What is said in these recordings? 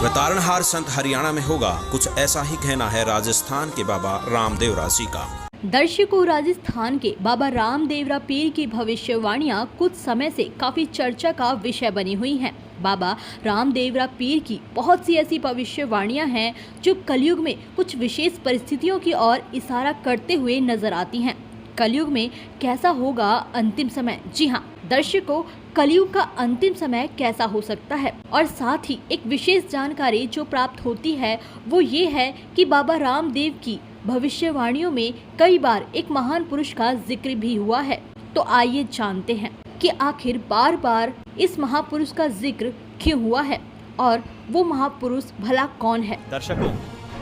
वह तारणहार संत हरियाणा में होगा, कुछ ऐसा ही कहना है राजस्थान के बाबा रामदेव रासी का। दर्शकों, राजस्थान के बाबा रामदेवरा पीर की भविष्यवाणियां कुछ समय से काफी चर्चा का विषय बनी हुई हैं। बाबा रामदेवरा पीर की बहुत सी ऐसी भविष्यवाणियां हैं जो कलयुग में कुछ विशेष परिस्थितियों की ओर इशारा करते हुए नजर आती हैं। कलयुग में कैसा होगा अंतिम समय? जी हाँ दर्शकों, कलयुग का अंतिम समय कैसा हो सकता है, और साथ ही एक विशेष जानकारी जो प्राप्त होती है वो ये है कि बाबा रामदेव की भविष्यवाणियों में कई बार एक महान पुरुष का जिक्र भी हुआ है। तो आइए जानते हैं कि आखिर बार बार इस महापुरुष का जिक्र क्यों हुआ है और वो महापुरुष भला कौन है। दर्शकों,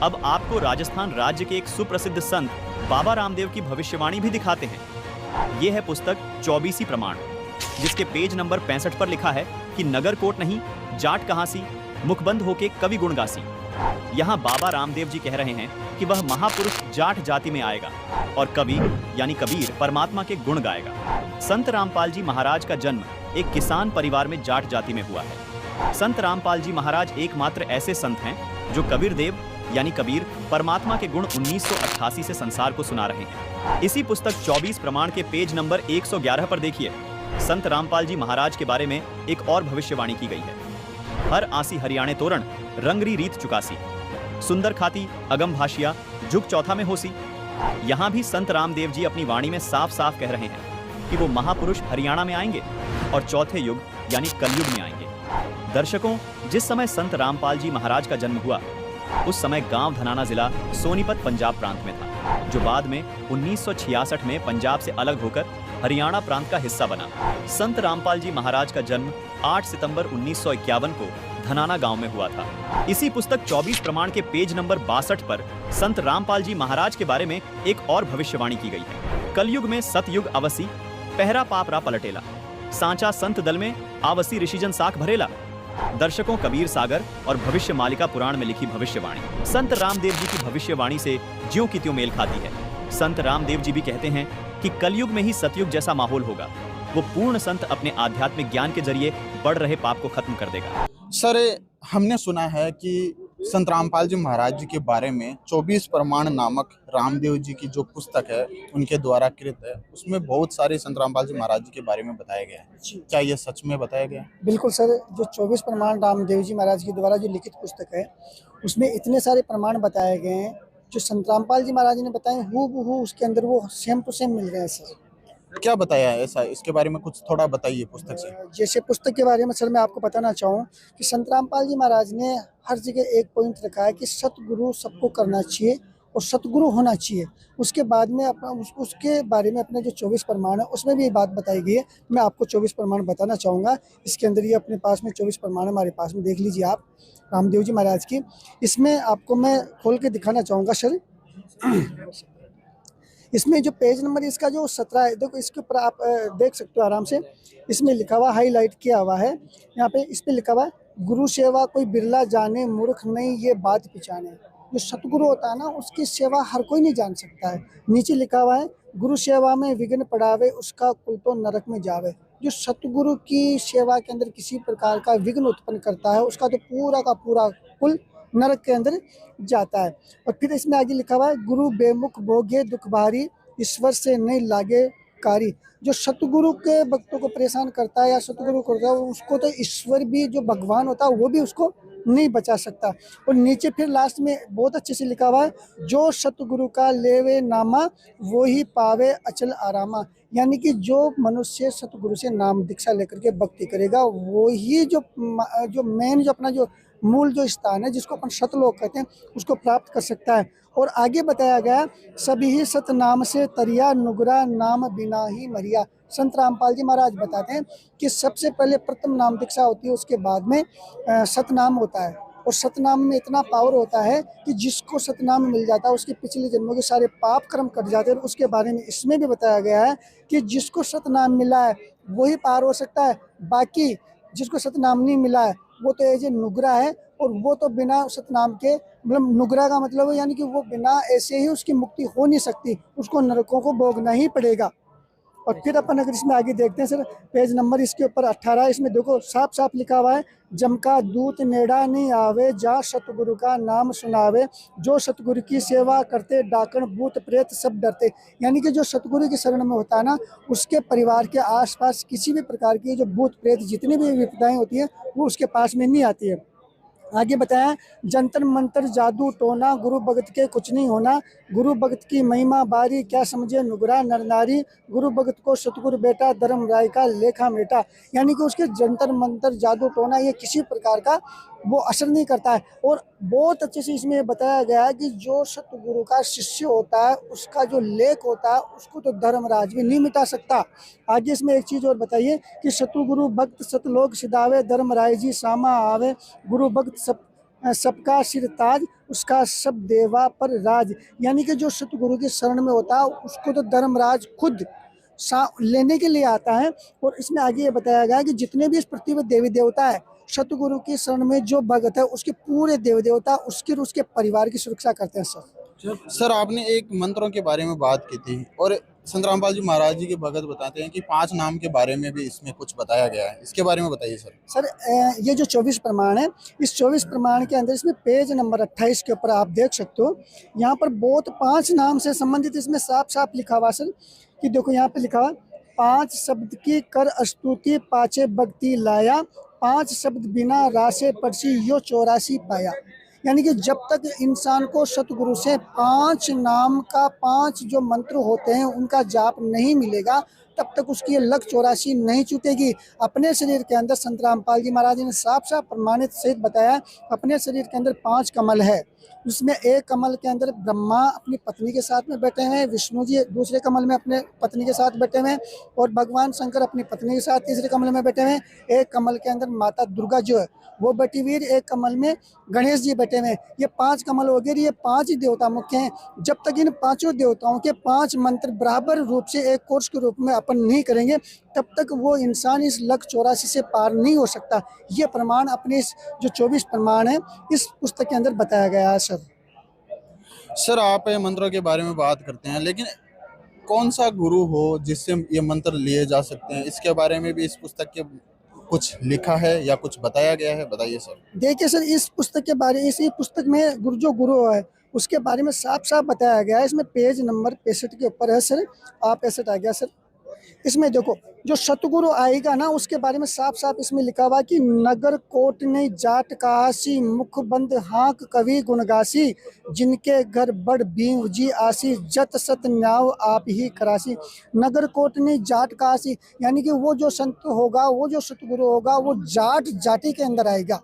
अब आपको राजस्थान राज्य के एक सुप्रसिद्ध संत बाबा रामदेव की भविष्यवाणी भी दिखाते हैं। ये है पुस्तक 24 प्रमाण, जिसके पेज नंबर 65 पर लिखा है कि नगर कोट नहीं, जाट कहां सी, मुखबंद होके कवि गुण गासी। यहाँ बाबा रामदेव जी कह रहे हैं कि वह महापुरुष जाट जाति में आएगा और कवि यानी कबीर परमात्मा के गुण गाएगा। संत रामपाल जी महाराज का जन्म एक किसान परिवार में जाट जाति में हुआ है। संत रामपाल जी महाराज एकमात्र ऐसे संत हैं जो कबीर देव यानी कबीर परमात्मा के गुण 1988 से संसार को सुना रहे हैं। इसी पुस्तक 24 प्रमाण के पेज नंबर 111 पर देखिए, संत रामपाल जी महाराज के बारे में एक और भविष्यवाणी की गई है। हर आसी हरियाणे तोरण रंगरी रीत चुकासी, सुंदर खाती अगम भाषिया झुक चौथा में होसी। यहाँ भी संत रामदेव जी अपनी वाणी में साफ साफ कह रहे हैं कि वो महापुरुष हरियाणा में आएंगे और चौथे युग यानी कलयुग में आएंगे। दर्शकों, जिस समय संत रामपाल जी महाराज का जन्म हुआ उस समय गांव धनाना जिला सोनीपत पंजाब प्रांत में था, जो बाद में 1966 में पंजाब से अलग होकर हरियाणा प्रांत का हिस्सा बना। संत रामपाल जी महाराज का जन्म 8 सितंबर 1951 को धनाना गांव में हुआ था। इसी पुस्तक 24 प्रमाण के पेज नंबर 62 पर संत रामपाल जी महाराज के बारे में एक और भविष्यवाणी की गई है। कलयुग में सतयुग अवसी, पहरा पापरा पलटेला, सांचा संत दल में आवसी ऋषिजन साख भरेला। दर्शकों, कबीर सागर और भविष्य मालिका पुराण में लिखी भविष्यवाणी संत रामदेव जी की भविष्यवाणी से ज्यों की त्यों मेल खाती है। संत रामदेव जी भी कहते हैं कि कलयुग में ही सतयुग जैसा माहौल होगा। वो पूर्ण संत अपने आध्यात्मिक ज्ञान के जरिए बढ़ रहे पाप को खत्म कर देगा। सर, हमने सुना है कि संत रामपाल जी महाराज जी के बारे में 24 प्रमाण नामक रामदेव जी की जो पुस्तक है उनके द्वारा कृत है, उसमें बहुत सारे संत रामपाल जी महाराज जी के बारे में बताया गया है। क्या ये सच में बताया गया? बिल्कुल सर, जो 24 प्रमाण रामदेव जी महाराज के द्वारा जो लिखित पुस्तक है उसमें इतने सारे प्रमाण बताए गए हैं जो संत रामपाल जी महाराज ने बताए, हूबहू उसके अंदर वो सेम टू सेम मिल रहे हैं सर। क्या बताया है ऐसा? इसके बारे में कुछ थोड़ा बताइए पुस्तक से। जैसे पुस्तक के बारे में सर मैं आपको बताना चाहूँ कि संत रामपाल जी महाराज ने हर जगह एक पॉइंट रखा है कि सतगुरु सबको करना चाहिए और सतगुरु होना चाहिए। उसके बाद में अपना उसके बारे में अपने जो 24 प्रमाण है उसमें भी ये बात बताई गई है। मैं आपको 24 प्रमाण बताना चाहूँगा। इसके अंदर ये अपने पास में 24 प्रमाण हमारे पास में देख लीजिए आप, रामदेव जी महाराज की। इसमें आपको मैं खोल के दिखाना चाहूँगा सर। इसमें जो पेज नंबर इसका जो 17 है, देखो इसके ऊपर आप देख सकते हो आराम से। इसमें लिखा हुआ, हाईलाइट किया हुआ है यहाँ पे, इस पे लिखा हुआ है गुरु सेवा कोई बिरला जाने, मूर्ख नहीं ये बात पहचाने। जो सतगुरु होता है ना उसकी सेवा हर कोई नहीं जान सकता है। नीचे लिखा हुआ है गुरु सेवा में विघ्न पड़ावे, उसका कुल तो नरक में जावे। जो सतगुरु की सेवा के अंदर किसी प्रकार का विघ्न उत्पन्न करता है उसका तो पूरा का पूरा कुल नरक के अंदर जाता है। और फिर इसमें आगे लिखा हुआ है गुरु बेमुख भोगे दुख भारी, ईश्वर से नहीं लागे कारी। जो सतगुरु के भक्तों को परेशान करता है या सतगुरु करता है उसको तो ईश्वर भी, जो भगवान होता है वो भी उसको नहीं बचा सकता। और नीचे फिर लास्ट में बहुत अच्छे से लिखा हुआ है जो सतगुरु का लेवे नामा, वो ही पावे अचल आरामा। यानी कि जो मनुष्य सतगुरु से नाम दीक्षा लेकर के भक्ति करेगा वो ही जो मेन जो अपना जो मूल जो स्थान है जिसको अपन सतलोक कहते हैं उसको प्राप्त कर सकता है। और आगे बताया गया सभी ही सतनाम से तरिया, नुगरा नाम बिना ही मरिया। संत रामपाल जी महाराज बताते हैं कि सबसे पहले प्रथम नाम दीक्षा होती है, उसके बाद में सतनाम होता है। और सतनाम में इतना पावर होता है कि जिसको सतनाम मिल जाता है उसके पिछले जन्मों के सारे पाप कर्म कट जाते हैं। और उसके बारे में इसमें भी बताया गया है कि जिसको सतनाम मिला है वही पार हो सकता है, बाकी जिसको सतनाम नहीं मिला है वो तो ये नुगरा है। और वो तो बिना सतनाम के, मतलब नुगरा का मतलब है यानी कि वो बिना ऐसे ही उसकी मुक्ति हो नहीं सकती, उसको नरकों को भोगना ही पड़ेगा। और फिर अपन अगर इसमें आगे देखते हैं सर, पेज नंबर इसके ऊपर 18, इसमें देखो साफ साफ लिखा हुआ है, जमका दूत नेड़ा नहीं आवे, जा सतगुरु का नाम सुनावे, जो सतगुरु की सेवा करते डाकण भूत प्रेत सब डरते। यानी कि जो सतगुरु की शरण में होता है ना, उसके परिवार के आसपास किसी भी प्रकार की जो भूत प्रेत जितनी भी विपदाएं होती हैं वो उसके पास में नहीं आती है। आगे बताया, जंतर मंतर जादू टोना, गुरु भगत के कुछ नहीं होना, गुरु भगत की महिमा बारी, क्या समझे नुगरा नर नारी, गुरु भगत को सतगुरु बेटा, धर्म राय का लेखा मेटा। यानी कि उसके जंतर मंतर जादू टोना ये किसी प्रकार का वो असर नहीं करता है। और बहुत अच्छे से इसमें बताया गया है कि जो सतगुरु का शिष्य होता है उसका जो लेख होता है उसको तो धर्मराज भी नहीं मिटा सकता। आगे इसमें एक चीज़ और बताइए कि सतगुरु भक्त सतलोक सिधावे, धर्मराय जी सामा आवे, गुरु भक्त सबका सिर ताज, उसका सब देवा पर राज। यानी कि जो सतगुरु की शरण में होता है उसको तो धर्मराज खुद लेने के लिए आता है। और इसमें आगे ये बताया गया है कि जितने भी इस पृथ्वी पर देवी देवता है, सतगुरु की शरण में जो भगत है उसके पूरे देवी देवता उसके परिवार की सुरक्षा करते हैं सर। सर आपने एक मंत्रों के बारे में बात की थी और संत रामपाल जी महाराज जी के भगत बताते हैं कि 5 नाम के बारे में भी इसमें कुछ बताया गया है, इसके बारे में बताइए सर। सर ये जो 24 प्रमाण है, इस 24 प्रमाण के अंदर इसमें पेज नंबर 28 के ऊपर आप देख सकते हो, यहाँ पर बहुत 5 नाम से संबंधित इसमें साफ साफ लिखा हुआ सर कि देखो यहाँ पे लिखा हुआ, 5 शब्द की कर अस्तुति पाचे भक्ति लाया, 5 शब्द बिना रासे परसी यो 84 पाया। यानी कि जब तक इंसान को सतगुरु से 5 नाम का 5 जो मंत्र होते हैं उनका जाप नहीं मिलेगा तब तक उसकी ये लक 84 नहीं छूटेगी। अपने शरीर के अंदर संत रामपाल जी महाराज ने साफ साफ प्रमाणित सहित बताया, अपने शरीर के अंदर 5 कमल है, उसमें एक कमल के अंदर ब्रह्मा अपनी पत्नी के साथ में बैठे हैं, विष्णु जी दूसरे कमल में अपने पत्नी के साथ बैठे हुए हैं और भगवान शंकर अपनी पत्नी के साथ तीसरे कमल में बैठे हुए हैं। एक कमल के अंदर माता दुर्गा जो है वो बैठी हुई है, एक कमल में गणेश जी बैठे हुए हैं। ये 5 कमल हो गए, ये 5 ही देवता मुख्य हैं। जब तक इन 5 देवताओं के 5 मंत्र बराबर रूप से एक कोर्स के रूप में अपन नहीं करेंगे तब तक वो इंसान इस लक 84 से पार नहीं हो सकता। ये प्रमाण अपने इस जो 24 प्रमाण है इस पुस्तक के अंदर बताया गया है सर। सर आप मंत्रों के बारे में बात करते हैं, लेकिन कौन सा गुरु हो जिससे ये मंत्र लिए जा सकते हैं, इसके बारे में भी इस पुस्तक के कुछ लिखा है या कुछ बताया गया है, बताइए सर। देखिए सर, इस पुस्तक के बारे इसी पुस्तक में गुरु है उसके बारे में साफ साफ बताया गया है। इसमें पेज नंबर 65 के ऊपर है सर, आप 65 आ गया सर। इसमें देखो जो सतगुरु आएगा ना उसके बारे में साफ साफ इसमें लिखा हुआ कि नगर कोट ने जाट काशी, मुख बंद हाँक कवि गुणगासी, जिनके घर बड़ बीव जी आसी, जत सत न्याव आप ही करासी। नगर कोट ने जाट काशी यानी कि वो जो संत होगा, वो जो सतगुरु होगा वो जाति के अंदर आएगा।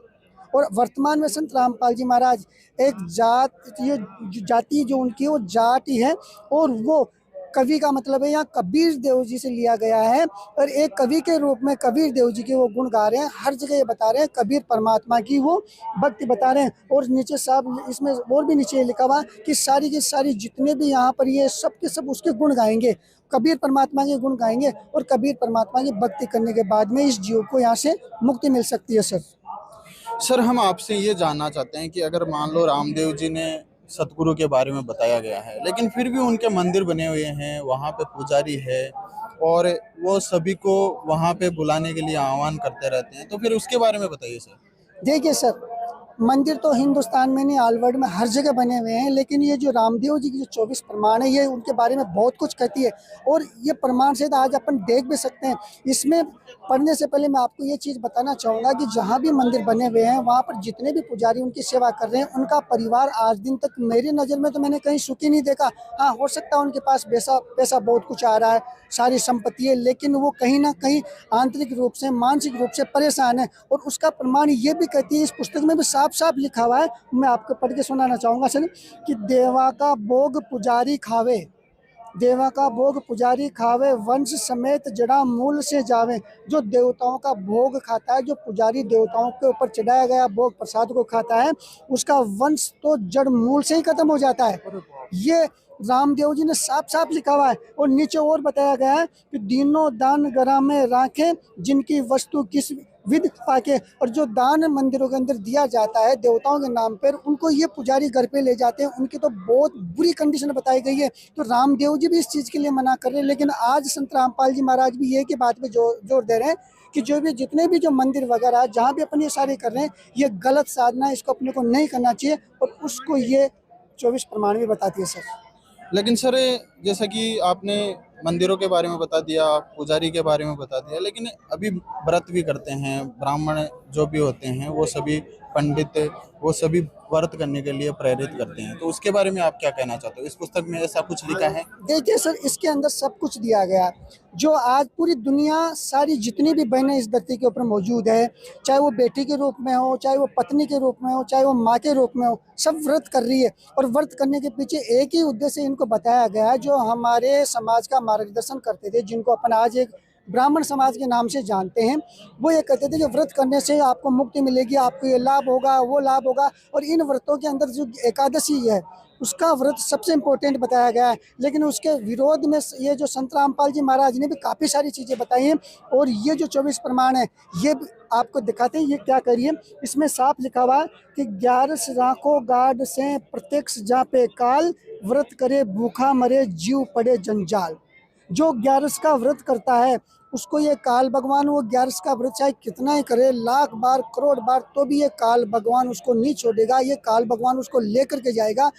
और वर्तमान में संत रामपाल जी महाराज एक जाति जो उनकी वो जाट ही है और वो कवि का मतलब है यहाँ कबीर देव जी से लिया गया है और एक कवि के रूप में कबीर देव जी के वो गुण गा रहे हैं। हर जगह ये बता रहे हैं कबीर परमात्मा की वो भक्ति बता रहे हैं। और नीचे साहब इसमें और भी नीचे लिखा हुआ कि सारी की सारी जितने भी यहाँ पर ये सब के सब उसके गुण गाएंगे, कबीर परमात्मा के गुण गाएंगे और कबीर परमात्मा की भक्ति करने के बाद में इस जीव को यहाँ से मुक्ति मिल सकती है सर। सर हम आपसे ये जानना चाहते हैं कि अगर मान लो रामदेव जी ने सतगुरु के बारे में बताया गया है लेकिन फिर भी उनके मंदिर बने हुए हैं, वहाँ पे पुजारी है और वो सभी को वहाँ पे बुलाने के लिए आह्वान करते रहते हैं, तो फिर उसके बारे में बताइए सर। देखिए सर, मंदिर तो हिंदुस्तान में नहीं ऑल वर्ल्ड में हर जगह बने हुए हैं, लेकिन ये जो रामदेव जी की जो 24 प्रमाण है ये उनके बारे में बहुत कुछ कहती है और ये प्रमाण से आज अपन देख भी सकते हैं। इसमें पढ़ने से पहले मैं आपको ये चीज़ बताना चाहूँगा कि जहाँ भी मंदिर बने हुए हैं वहाँ पर जितने भी पुजारी उनकी सेवा कर रहे हैं उनका परिवार आज दिन तक मेरी नज़र में तो मैंने कहीं सुखी नहीं देखा। हाँ, हो सकता है उनके पास पैसा बहुत कुछ आ रहा है, सारी संपत्ति है, लेकिन वो कहीं ना कहीं आंतरिक रूप से मानसिक रूप से परेशान है। और उसका प्रमाण ये भी कहती है, इस पुस्तक में भी साफ साफ लिखा हुआ है, मैं आपको पढ़ के सुनाना चाहूँगा सर कि देवा का भोग पुजारी खावे, देवा का भोग पुजारी खावे, वंश समेत जड़ा मूल से जावे। जो देवताओं का भोग खाता है, जो पुजारी देवताओं के ऊपर चढ़ाया गया भोग प्रसाद को खाता है, उसका वंश तो जड़ मूल से ही खत्म हो जाता है। ये रामदेव जी ने साफ साफ लिखा हुआ है। और नीचे और बताया गया है कि दीनों दान गरा में राखें, जिनकी वस्तु विधि पाके, और जो दान मंदिरों के अंदर दिया जाता है देवताओं के नाम पर, उनको ये पुजारी घर पे ले जाते हैं, उनकी तो बहुत बुरी कंडीशन बताई गई है। तो रामदेव जी भी इस चीज़ के लिए मना कर रहे हैं, लेकिन आज संत रामपाल जी महाराज भी ये की बात पे जोर दे रहे हैं कि जो भी जितने भी जो मंदिर वगैरह जहाँ भी अपन ये सारे कर रहे हैं, ये गलत साधना है, इसको अपने को नहीं करना चाहिए, और उसको ये 24 प्रमाण भी बताती है सर। लेकिन सर, जैसा कि आपने मंदिरों के बारे में बता दिया, पुजारी के बारे में बता दिया, लेकिन अभी व्रत भी करते हैं ब्राह्मण जो भी होते हैं, वो सभी पंडित, वो सभी व्रत करने के लिए प्रेरित करते हैं। तो उसके बारे में आप क्या कहना चाहते हो? इस पुस्तक में ऐसा कुछ लिखा है? देखिए सर, इसके अंदर सब कुछ दिया गया है। जो आज पूरी दुनिया सारी जितनी भी बहनें इस धरती के ऊपर मौजूद है, चाहे वो बेटी के रूप में हो, चाहे वो पत्नी के रूप में हो, चाहे वो माँ के रूप में हो, सब व्रत कर रही है। और व्रत करने के पीछे एक ही उद्देश्य इनको बताया गया है, जो हमारे समाज का मार्गदर्शन करते थे, जिनको अपन आज एक ब्राह्मण समाज के नाम से जानते हैं। वो ये कहते थे कि व्रत करने से आपको मुक्ति मिलेगी, आपको ये लाभ होगा, वो लाभ होगा। और इन व्रतों के अंदर जो एकादशी है, उसका व्रत सबसे इम्पोर्टेंट बताया गया है। लेकिन उसके विरोध में ये जो संत रामपाल जी महाराज ने भी काफ़ी सारी चीज़ें बताई हैं। और ये जो 24 प्रमाण है, ये भी आपको दिखाते हैं। ये क्या करिए, इसमें साफ लिखा हुआ है कि 11 राखो गाड से प्रत्यक्ष जापे काल, व्रत करे भूखा मरे जीव पड़े जंजाल। जो 11 का व्रत करता है, उसको ये काल भगवान, वो 11 का व्रत चाहे कितना ही करे, लाख बार करोड़ बार, तो भी ये काल भगवान उसको नहीं छोड़ेगा। ये काल भगवान उसको लेकर के जाएगा।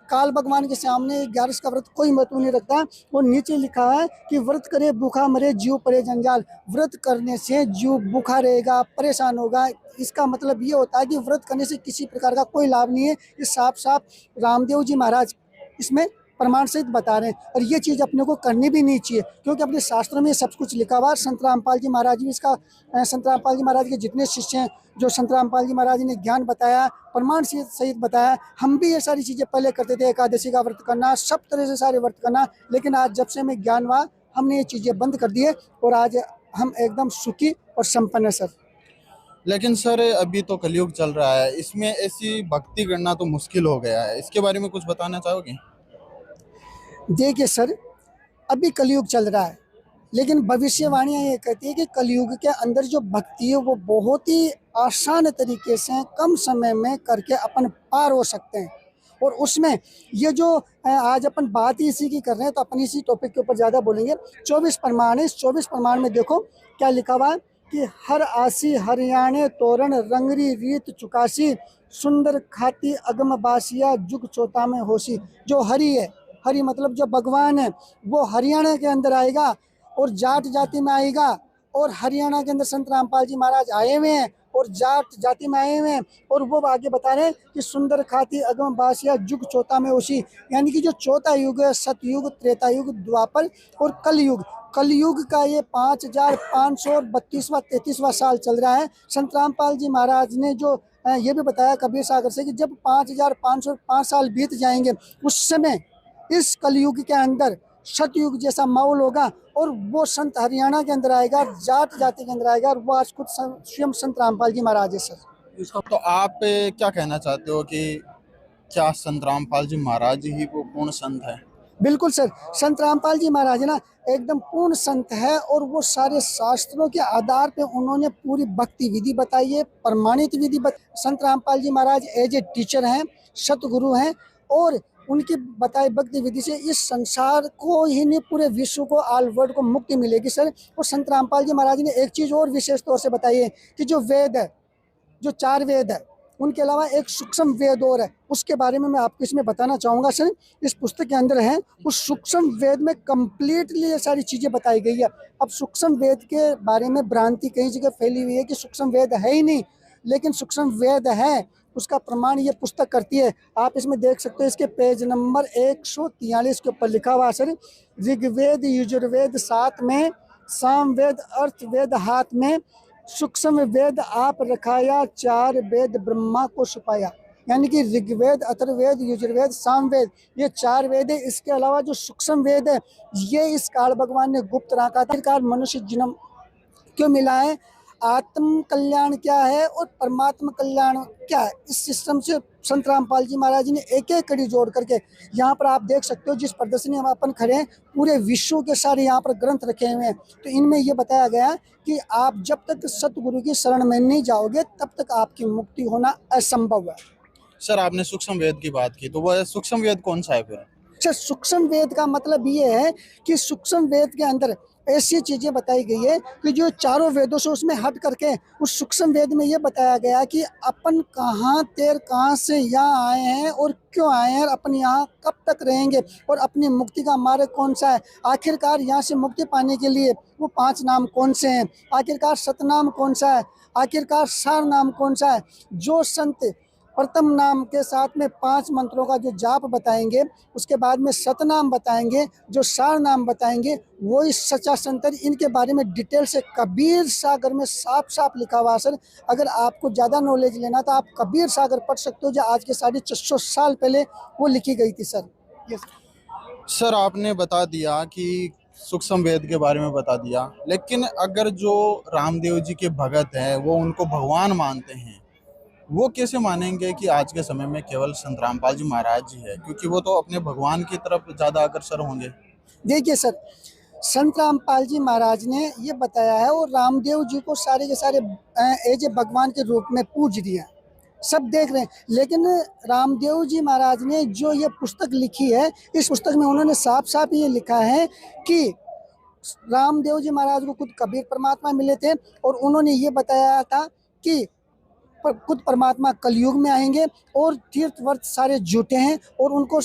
काल भगवान के सामने 11 का व्रत कोई महत्व नहीं रखता। वो नीचे लिखा है कि व्रत करे भूखा मरे जीव पड़े जंजाल। व्रत करने से जीव भूखा रहेगा, परेशान होगा। इसका मतलब ये होता है कि व्रत करने से किसी प्रकार का कोई लाभ नहीं है। ये साफ साफ रामदेव जी महाराज इसमें प्रमाण सहित बता रहे हैं। और ये चीज़ अपने को करनी भी नहीं चाहिए, क्योंकि अपने शास्त्रों में सब कुछ लिखा हुआ है। संत रामपाल जी महाराज भी इसका, संत रामपाल जी महाराज के जितने शिष्य हैं, जो संत रामपाल जी महाराज ने ज्ञान बताया, प्रमाण सहित बताया। हम भी ये सारी चीज़ें पहले करते थे, एकादशी का व्रत करना, सब तरह से सारे व्रत करना। लेकिन आज जब से हमें ज्ञान हुआ, हमने ये चीज़ें बंद कर दी है, और आज हम एकदम सुखी और संपन्न है सर। लेकिन सर, अभी तो कलयुग चल रहा है, इसमें ऐसी भक्ति करना तो मुश्किल हो गया है। इसके बारे में कुछ बताना चाहोगे? देखिए सर, अभी कलयुग चल रहा है, लेकिन भविष्यवाणियाँ ये कहती है कि कलयुग के अंदर जो भक्ति है, वो बहुत ही आसान तरीके से कम समय में करके अपन पार हो सकते हैं। और उसमें ये जो आज अपन बात ही इसी की कर रहे हैं, तो अपन इसी टॉपिक के ऊपर ज़्यादा बोलेंगे। 24 प्रमाण है। इस 24 प्रमाण में देखो क्या लिखा हुआ है कि हर आसी हरियाणे तोरण रंगरी रीत चुकासी, सुंदर खाती अगम बासिया जुग चौथा में होशी। जो हरि है, हरि मतलब जो भगवान है, वो हरियाणा के अंदर आएगा और जाट जाति में आएगा। और हरियाणा के अंदर संत रामपाल जी महाराज आए हुए हैं और जाट जाति में आए हुए हैं। और वो आगे बता रहे हैं कि सुंदर खाती अगम बासिया जुग चौथा में होशी, यानी कि जो चौथा युग है, सतयुग, त्रेता युग, द्वापर और कलयुग। कलयुग का ये 5532वां 33वां साल चल रहा है। संत रामपाल जी महाराज ने जो ये भी बताया कबीर सागर से कि जब 5505 साल बीत जाएंगे, उस समय इस कलयुग के अंदर सतयुग जैसा माहौल होगा। और वो संत हरियाणा के अंदर आएगा, जाट जाति के अंदर आएगा। और वो आज खुद स्वयं संत रामपाल जी महाराज है सर। तो आप क्या कहना चाहते हो कि क्या संत रामपाल जी महाराज ही वो पूर्ण संत है? बिल्कुल सर, संत रामपाल जी महाराज ना एकदम पूर्ण संत है। और वो सारे शास्त्रों के आधार पे उन्होंने पूरी भक्ति विधि बताई है, प्रमाणित विधि संत रामपाल जी महाराज एज ए टीचर हैं, सतगुरु हैं। और उनकी बताई भक्ति विधि से इस संसार को ही नहीं, पूरे विश्व को, ऑल वर्ल्ड को मुक्ति मिलेगी सर। और संत रामपाल जी महाराज ने एक चीज़ और विशेष तौर से बताई है कि जो वेद है, जो 4 वेद है, उनके अलावा एक सूक्ष्म वेद और है। उसके बारे में मैं आपको इसमें बताना चाहूँगा सर। इस पुस्तक के अंदर है, उस सूक्ष्म वेद में कंप्लीटली ये सारी चीज़ें बताई गई है। अब सूक्ष्म वेद के बारे में भ्रांति कई जगह फैली हुई है कि सूक्ष्म वेद है ही नहीं, लेकिन सूक्ष्म वेद है। उसका प्रमाण ये पुस्तक करती है। आप इसमें देख सकते हो, इसके पेज नंबर 143 के ऊपर लिखा हुआ सर, ऋग्वेद यजुर्वेद 7 में, सामवेद अर्थवेद हाथ में, सूक्ष्म वेद आप रखाया, 4 वेद ब्रह्मा को छुपाया। यानी कि ऋग्वेद, अथर्ववेद, यजुर्वेद, सामवेद, ये 4 वेद है। इसके अलावा जो सूक्ष्म वेद है, ये इस काल भगवान ने गुप्त रखा था। मनुष्य जन्म क्यों मिला है? आत्म कल्याण क्या है और परमात्मा कल्याण क्या है, इस सिस्टम से संत रामपाल जी महाराज ने एक एक कड़ी जोड़ करके यहाँ पर आप देख सकते हो जिस प्रदर्शनी हम अपन खड़े हैं, पूरे विश्व के सारे यहाँ पर ग्रंथ रखे हुए हैं। तो इनमें ये बताया गया कि आप जब तक सतगुरु की शरण में नहीं जाओगे तब तक आपकी मुक्ति होना असंभव है। सर आपने सूक्ष्म वेद की बात की, तो वह सूक्ष्म वेद कौन सा है फिर? सर सूक्ष्म वेद का मतलब ये है कि सूक्ष्म वेद के अंदर ऐसी चीजें बताई गई है कि जो चारों वेदों से उसमें हट करके उस सूक्ष्म वेद में ये बताया गया कि अपन कहाँ से यहाँ आए हैं और क्यों आए हैं, अपन यहाँ कब तक रहेंगे और अपनी मुक्ति का मार्ग कौन सा है, आखिरकार यहाँ से मुक्ति पाने के लिए वो 5 नाम कौन से हैं, आखिरकार सतनाम कौन सा है, आखिरकार सार नाम कौन सा है। जो संत प्रथम नाम के साथ में 5 मंत्रों का जो जाप बताएंगे, उसके बाद में सतनाम बताएंगे, जो सार नाम बताएंगे, वो ही सच्चा संत है। इनके बारे में डिटेल से कबीर सागर में साफ साफ लिखा हुआ है। सर अगर आपको ज़्यादा नॉलेज लेना तो आप कबीर सागर पढ़ सकते हो, जो आज के 450 साल पहले वो लिखी गई थी। सर सर आपने बता दिया कि सूक्ष्म वेद के बारे में बता दिया, लेकिन अगर जो रामदेव जी के भगत हैं वो उनको भगवान मानते हैं, वो कैसे मानेंगे कि आज के समय में केवल संत रामपाल जी महाराज जी है, क्योंकि वो तो अपने भगवान की तरफ ज़्यादा अग्रसर होंगे। देखिए सर, संत रामपाल जी महाराज ने ये बताया है और रामदेव जी को सारे के सारे एज ए भगवान के रूप में पूज दिया, सब देख रहे हैं। लेकिन रामदेव जी महाराज ने जो ये पुस्तक लिखी है, इस पुस्तक में उन्होंने साफ साफ ये लिखा है कि रामदेव जी महाराज को खुद कबीर परमात्मा मिले थे और उन्होंने ये बताया था कि खुद परमात्मा कलयुग में आएंगे और तीर्थ व्रत सारे झूठे हैं और उनको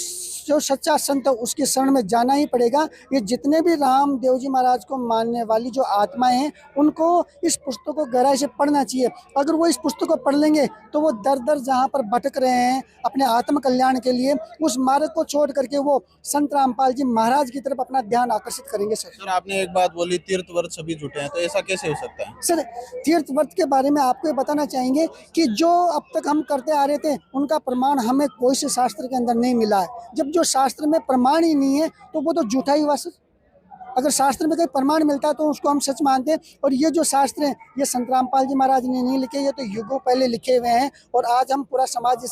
जो सच्चा संत है उसकी शरण में जाना ही पड़ेगा। ये जितने भी रामदेव जी महाराज को मानने वाली जो आत्माएं हैं, उनको इस पुस्तक को गहराई से पढ़ना चाहिए। अगर वो इस पुस्तक को पढ़ लेंगे तो वो दर दर जहाँ पर भटक रहे हैं अपने आत्म कल्याण के लिए, उस मार्ग को छोड़ करके वो संत रामपाल जी महाराज की तरफ अपना ध्यान आकर्षित करेंगे। सर आपने एक बात बोली, तीर्थ व्रत सभी झूठे हैं, तो ऐसा कैसे हो सकता है? सर तीर्थ व्रत के बारे में आपको ये बताना चाहेंगे कि जो अब तक हम करते आ रहे थे उनका प्रमाण हमें कोई से शास्त्र के अंदर नहीं मिला है। जब जो शास्त्र में प्रमाण ही नहीं है तो वो तो झूठा ही हुआ सर। अगर शास्त्र में कोई प्रमाण मिलता है तो उसको हम सच मानते हैं। और ये जो शास्त्र हैं ये संत रामपाल जी महाराज ने नहीं लिखे, ये तो युगों पहले लिखे हुए हैं और आज हम पूरा समाज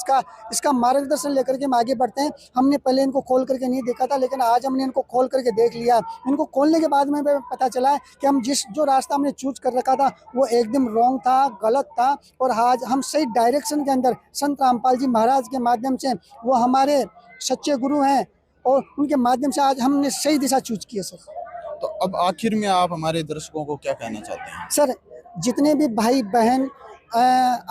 इसका मार्गदर्शन लेकर के हम आगे बढ़ते हैं। हमने पहले इनको खोल करके नहीं देखा था, लेकिन आज हमने इनको खोल करके देख लिया। इनको खोलने के बाद में पता चला है कि हम जो रास्ता हमने चूज कर रखा था वो एकदम रॉन्ग था, गलत था, और आज हम सही डायरेक्शन के अंदर संत रामपाल जी महाराज के माध्यम से, वो हमारे सच्चे गुरु हैं और उनके माध्यम से आज हमने सही दिशा चूज की है। सर तो अब आखिर में आप हमारे दर्शकों को क्या कहना चाहते हैं? सर जितने भी भाई बहन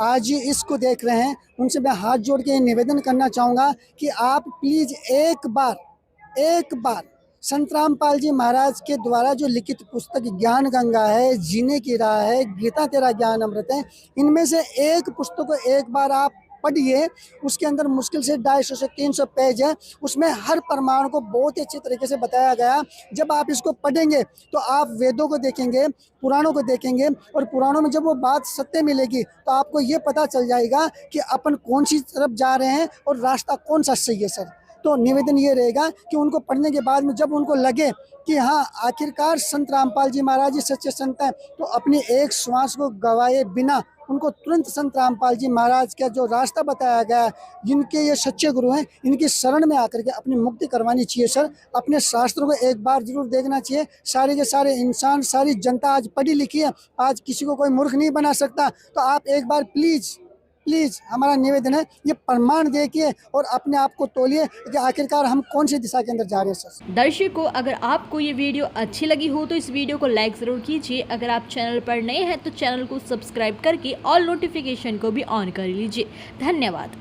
आज इसको देख रहे हैं उनसे मैं हाथ जोड़ के निवेदन करना चाहूँगा कि आप प्लीज़ एक बार संत रामपाल जी महाराज के द्वारा जो लिखित पुस्तक ज्ञान गंगा है, जीने की राह है, गीता तेरा ज्ञान अमृत है, इनमें से एक पुस्तक को एक बार आप पढ़िए। उसके अंदर मुश्किल से 250 से 300 पेज है, उसमें हर प्रमाण को बहुत ही अच्छी तरीके से बताया गया। जब आप इसको पढ़ेंगे तो आप वेदों को देखेंगे, पुराणों को देखेंगे, और पुराणों में जब वो बात सत्य मिलेगी तो आपको ये पता चल जाएगा कि अपन कौन सी तरफ जा रहे हैं और रास्ता कौन सा सही है। सर तो निवेदन ये रहेगा कि उनको पढ़ने के बाद में जब उनको लगे कि हाँ आखिरकार संत रामपाल जी महाराज जी सच्चे संत हैं, तो अपनी एक श्वास को गवाए बिना उनको तुरंत संत रामपाल जी महाराज का जो रास्ता बताया गया, जिनके ये सच्चे गुरु हैं, इनकी शरण में आकर के अपनी मुक्ति करवानी चाहिए। सर अपने शास्त्रों को एक बार जरूर देखना चाहिए। सारे के सारे इंसान, सारी जनता आज पढ़ी लिखी है, आज किसी को कोई मूर्ख नहीं बना सकता। तो आप एक बार प्लीज़ हमारा निवेदन है, ये प्रमाण देखिए और अपने आप को तोलिए कि आखिरकार हम कौन सी दिशा के अंदर जा रहे हैं। सर दर्शकों, अगर आपको ये वीडियो अच्छी लगी हो तो इस वीडियो को लाइक ज़रूर कीजिए। अगर आप चैनल पर नए हैं तो चैनल को सब्सक्राइब करके ऑल नोटिफिकेशन को भी ऑन कर लीजिए। धन्यवाद।